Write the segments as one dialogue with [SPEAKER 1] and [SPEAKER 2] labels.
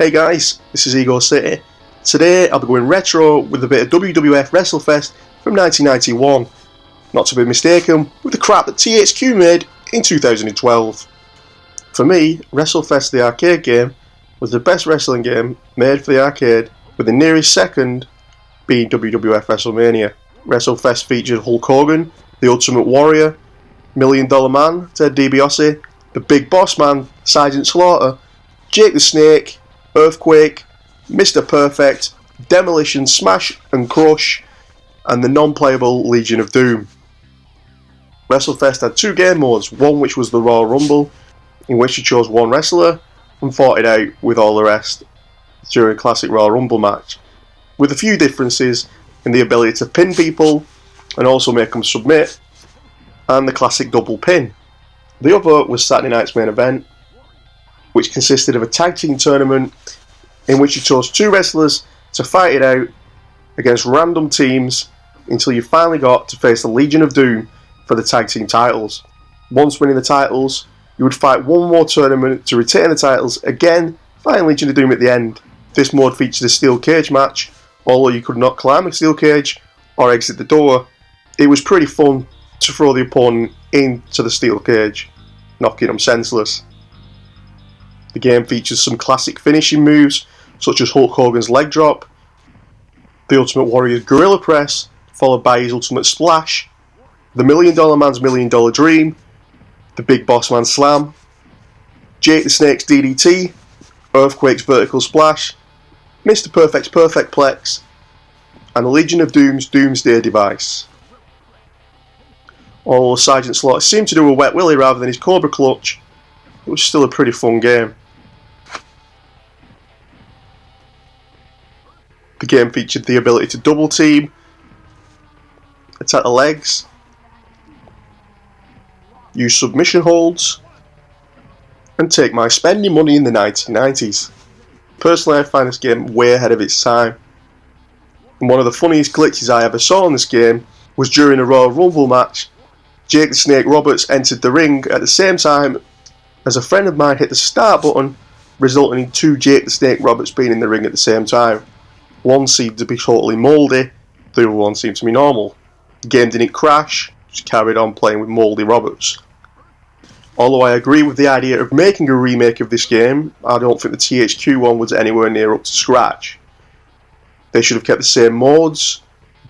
[SPEAKER 1] Hey guys, this is Ego City. Today I'll be going retro with a bit of WWF Wrestlefest from 1991. Not to be mistaken with the crap that THQ made in 2012. For me, Wrestlefest the arcade game was the best wrestling game made for the arcade, with the nearest second being WWF WrestleMania. Wrestlefest featured Hulk Hogan, the Ultimate Warrior, Million Dollar Man, Ted DiBiase, the Big Boss Man, Sergeant Slaughter, Jake the Snake, Earthquake, Mr. Perfect, Demolition, Smash and Crush, and the non-playable Legion of Doom. Wrestlefest had two game modes, one which was the Royal Rumble, in which you chose one wrestler and fought it out with all the rest during a classic Royal Rumble match, with a few differences in the ability to pin people and also make them submit, and the classic double pin. The other was Saturday night's main event, which consisted of a tag team tournament in which you chose two wrestlers to fight it out against random teams until you finally got to face the Legion of Doom for the tag team titles. Once winning the titles, you would fight one more tournament to retain the titles, again fighting Legion of Doom at the end. This mode featured a steel cage match, although you could not climb the steel cage or exit the door. It was pretty fun to throw the opponent into the steel cage, knocking them senseless. The game features some classic finishing moves such as Hulk Hogan's leg drop, the Ultimate Warrior's Gorilla Press, followed by his Ultimate Splash, the Million Dollar Man's Million Dollar Dream, the Big Boss Man's Slam, Jake the Snake's DDT, Earthquake's Vertical Splash, Mr. Perfect's Perfect Plex, and the Legion of Doom's Doomsday Device. Although Sergeant Slaughter seemed to do a wet willy rather than his Cobra Clutch, it was still a pretty fun game. The game featured the ability to double team, attack the legs, use submission holds, and take my spending money in the 1990s. Personally, I find this game way ahead of its time. And one of the funniest glitches I ever saw in this game was during a Royal Rumble match. Jake the Snake Roberts entered the ring at the same time as a friend of mine hit the start button, resulting in two Jake the Snake Roberts being in the ring at the same time. One seemed to be totally mouldy, the other one seemed to be normal. The game didn't crash, just carried on playing with mouldy Roberts. Although I agree with the idea of making a remake of this game, I don't think the THQ one was anywhere near up to scratch. They should have kept the same modes,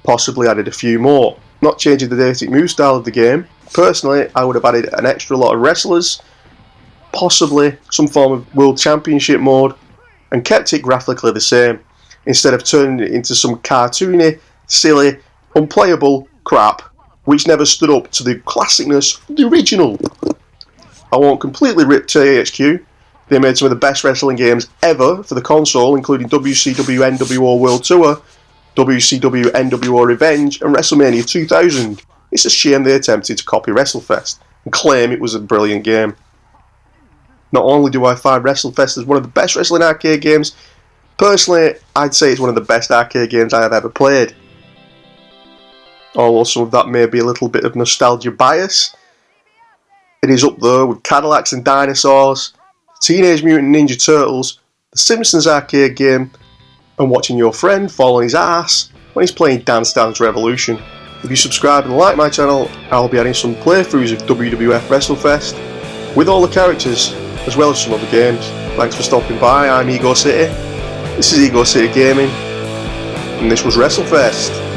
[SPEAKER 1] possibly added a few more, not changing the basic move style of the game. Personally, I would have added an extra lot of wrestlers, possibly some form of World Championship mode, and kept it graphically the same, instead of turning it into some cartoony, silly, unplayable crap, which never stood up to the classicness of the original. I won't completely rip THQ. They made some of the best wrestling games ever for the console, including WCW NWO World Tour, WCW NWO Revenge, and WrestleMania 2000. It's a shame they attempted to copy Wrestlefest and claim it was a brilliant game. Not only do I find Wrestlefest as one of the best wrestling arcade games, personally, I'd say it's one of the best arcade games I have ever played. Although some of that may be a little bit of nostalgia bias, it is up there with Cadillacs and Dinosaurs, Teenage Mutant Ninja Turtles, The Simpsons arcade game, and watching your friend fall on his ass when he's playing Dance Dance Revolution. If you subscribe and like my channel, I'll be adding some playthroughs of WWF Wrestlefest with all the characters, as well as some other games. Thanks for stopping by. I'm Ego City. This is Ego City Gaming, and this was Wrestlefest.